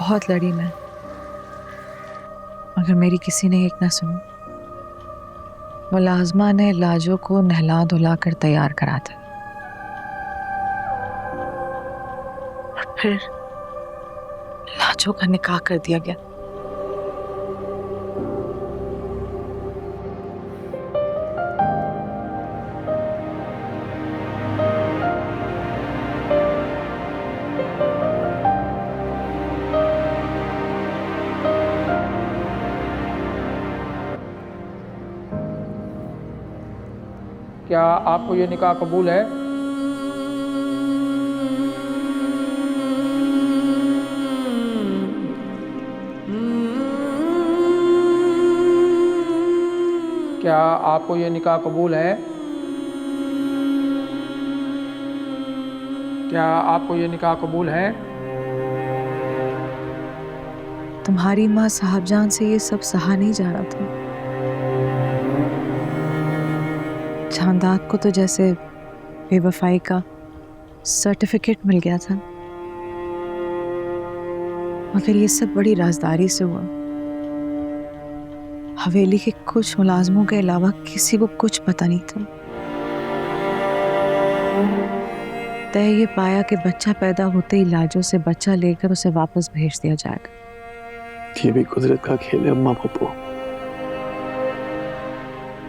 बहुत लड़ी मैं, मगर मेरी किसी ने एक ना सुनी। मुलाजमा ने लाजो को नहला धुला कर तैयार करा था, और फिर लाजो का निकाह कर दिया गया। क्या आपको ये निकाह कबूल है? क्या आपको ये निकाह कबूल है? क्या आपको ये निकाह कबूल है? तुम्हारी माँ साहबजान से ये सब सहा नहीं जा रहा था। चांदात को तो जैसे बेवफाई का सर्टिफिकेट मिल गया था, मगर ये सब बड़ी राजदारी से हुआ। हवेली के कुछ मुलाजमों के अलावा किसी को कुछ पता नहीं था। तय ये पाया कि बच्चा पैदा होते ही लाजो से बच्चा लेकर उसे वापस भेज दिया जाएगा। ये भी कुदरत का खेल है अम्मा पप्पू।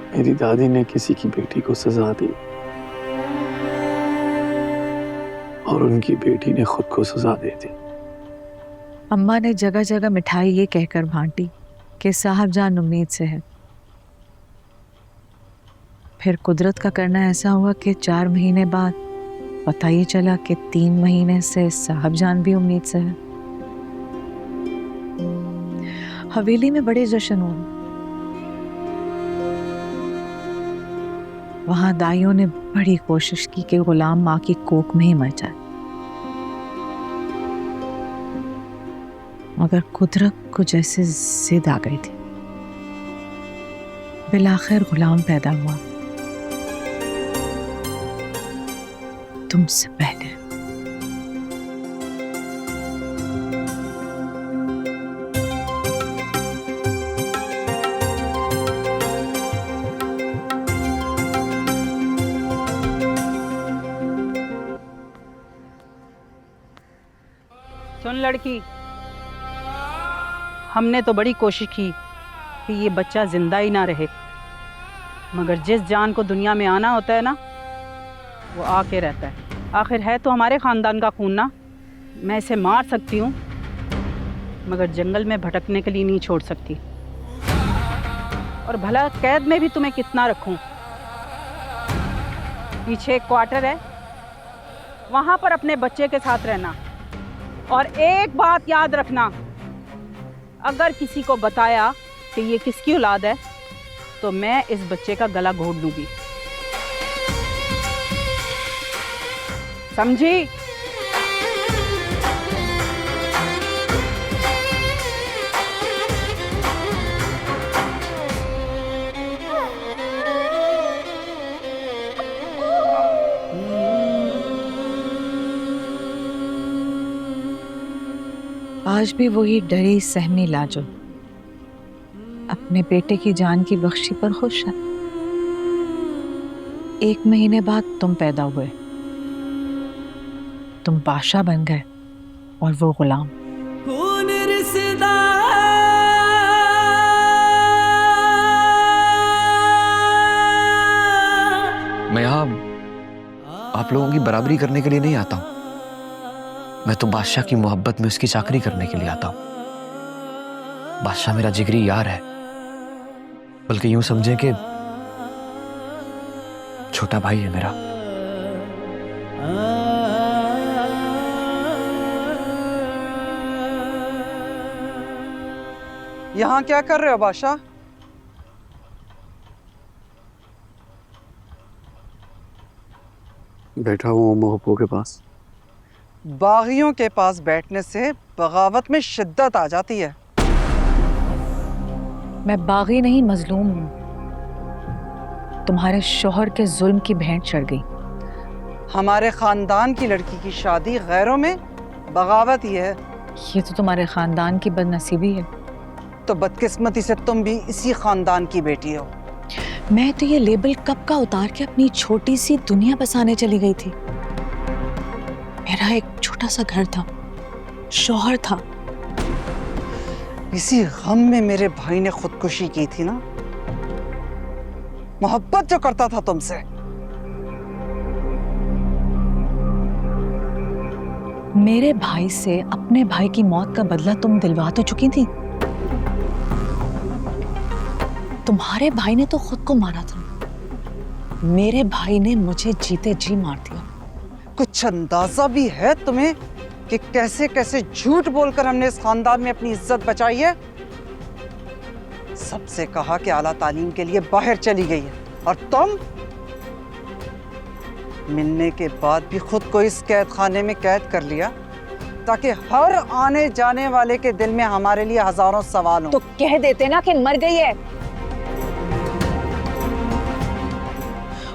मेरी दादी ने किसी की बेटी को सजा दी और उनकी बेटी ने खुद को सजा दे दी। अम्मा ने जगह जगह मिठाई ये कहकर बांटी कि साहबजान उम्मीद से है। फिर कुदरत का करना ऐसा हुआ कि 4 महीने बाद पता ये चला कि 3 महीने से साहबजान भी उम्मीद से है। हवेली में बड़े जश्न हुए। वहां दाइयों ने बड़ी कोशिश की कि गुलाम माँ की कोख में ही मर जाए, मगर कुदरत को जैसे जिद आ गई थी। बिलाखिर गुलाम पैदा हुआ, तुमसे पहले। सुन लड़की, हमने तो बड़ी कोशिश की कि ये बच्चा जिंदा ही ना रहे, मगर जिस जान को दुनिया में आना होता है ना, वो आके रहता है। आखिर है तो हमारे ख़ानदान का खून ना। मैं इसे मार सकती हूँ, मगर जंगल में भटकने के लिए नहीं छोड़ सकती। और भला कैद में भी तुम्हें कितना रखूँ? पीछे एक क्वार्टर है, वहाँ पर अपने बच्चे के साथ रहना। और एक बात याद रखना, अगर किसी को बताया कि ये किसकी औलाद है तो मैं इस बच्चे का गला घोट दूंगी, समझी? आज भी वही डरी सहमी लाजो अपने बेटे की जान की बख्शी पर खुश है। 1 महीने बाद तुम पैदा हुए, तुम बादशाह बन गए और वो गुलाम। मैं यहाँ आप लोगों की बराबरी करने के लिए नहीं आता हूँ। मैं तो बादशाह की मोहब्बत में उसकी चाकरी करने के लिए आता हूँ। बादशाह मेरा जिगरी यार है, बल्कि यूं समझे कि छोटा भाई है मेरा। यहाँ क्या कर रहे हो बादशाह? बैठा हूँ अम्मा पप्पू के पास। बागियों के पास बैठने से बगावत में शिद्दत आ जाती है। मैं बागी नहीं, मजलूम हूं। तुम्हारे शोहर के जुल्म की भेंट चढ़ गई। हमारे खानदान की लड़की की शादी गैरों में बगावत ही है। ये तो तुम्हारे खानदान की बदनसीबी है। तो बदकिस्मती से तुम भी इसी खानदान की बेटी हो। मैं तो ये लेबल कब का उतार के अपनी छोटी सी दुनिया बसाने चली गई थी। मेरा एक छोटा सा घर था, शौहर था। इसी गम में मेरे भाई ने खुदकुशी की थी ना। मोहब्बत जो करता था तुमसे। मेरे भाई से अपने भाई की मौत का बदला तुम दिलवा तो चुकी थी। तुम्हारे भाई ने तो खुद को मारा था, मेरे भाई ने मुझे जीते जी मार दिया। कुछ अंदाजा भी है तुम्हें कि कैसे कैसे झूठ बोलकर हमने इस खानदान में अपनी इज्जत बचाई है। सबसे कहा कि आला तालीम के लिए बाहर चली गई है, और तुम मिलने के बाद भी खुद को इस कैद खाने में कैद कर लिया ताकि हर आने जाने वाले के दिल में हमारे लिए हजारों सवाल हों। तो कह देते ना कि मर गई है।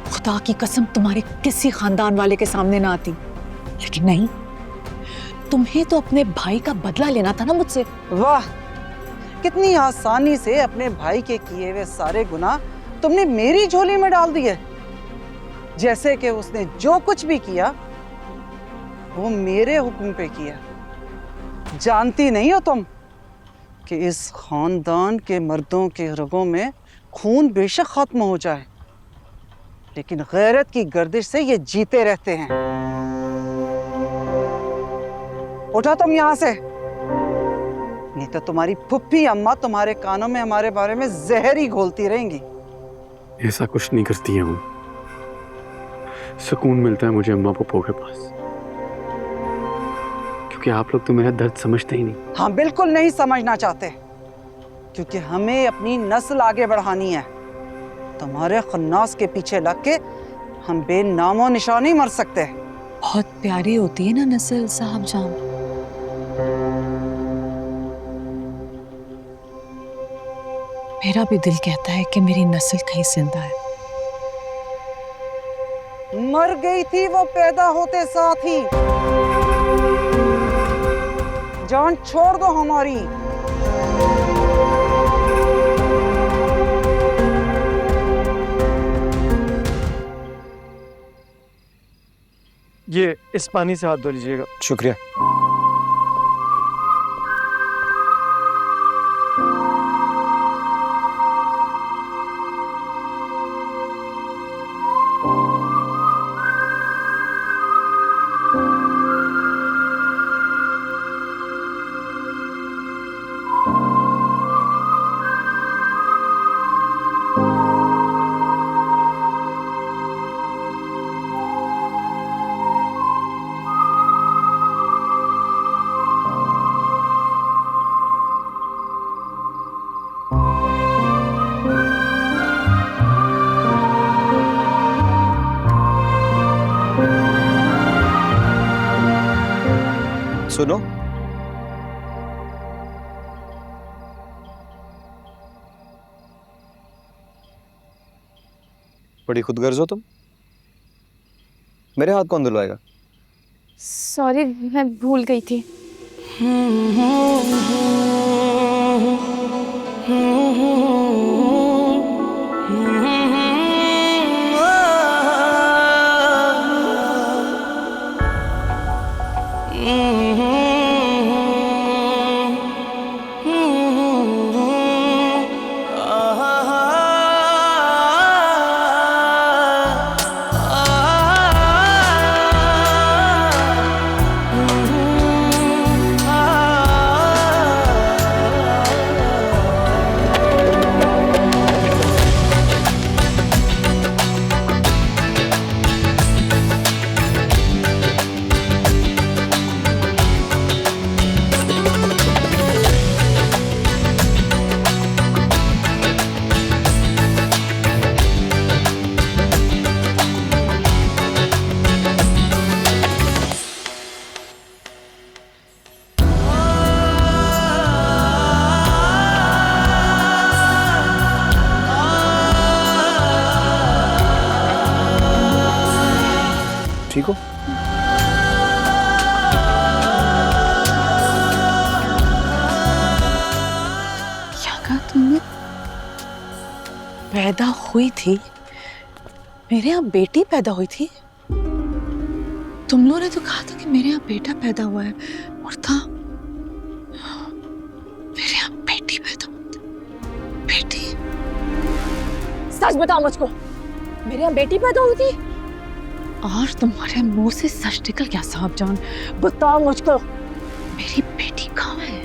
खुदा की कसम तुम्हारे किसी खानदान वाले के सामने ना आती, लेकिन नहीं, तुम्हें तो अपने भाई का बदला लेना था ना मुझसे। वाह, कितनी आसानी से अपने भाई के किए हुए सारे गुनाह तुमने मेरी झोली में डाल दिए। जैसे कि उसने जो कुछ भी किया वो मेरे हुक्म पे किया। जानती नहीं हो तुम कि इस खानदान के मर्दों के रगों में खून बेशक खत्म हो जाए, लेकिन गैरत की गर्दिश से ये जीते रहते हैं। उठा तुम यहां से, नहीं तो तुम्हारी फुप्पी अम्मा तुम्हारे कानों में हमारे बारे में जहर ही घोलती रहेंगी। ऐसा कुछ नहीं करती है वो। सुकून मिलता है मुझे अम्मा पप्पो के पास, क्योंकि आप लोग तो मेरा दर्द समझते ही नहीं। हाँ, बिल्कुल नहीं समझना चाहते, क्योंकि हमें अपनी नस्ल आगे बढ़ानी है। तुम्हारे खन्नास के पीछे लग के हम बेनामो निशान ही मर सकते हैं। बहुत प्यारी होती है ना नस्ल साहब जान। मेरा भी दिल कहता है कि मेरी नस्ल कहीं जिंदा है। मर गई थी वो पैदा होते साथ ही। जान छोड़ दो हमारी। ये इस पानी से हाथ धो लीजिएगा। शुक्रिया। सुनो, बड़ी खुदगर्ज हो तुम। मेरे हाथ कौन धुलवाएगा? सॉरी, मैं भूल गई थी। पैदा हुई थी, मेरे यहाँ बेटी पैदा हुई थी। तुम लोगों ने तो कहा था कि मेरे यहाँ बेटा पैदा हुआ है, और था मेरे यहाँ बेटी पैदा हुई थी। बेटी? सच बताओ मुझको, मेरे यहाँ बेटी पैदा हुई थी? और तुम्हारे मुंह से सच निकल गया साहब जान। बताओ मुझको। मेरी बेटी कहाँ है?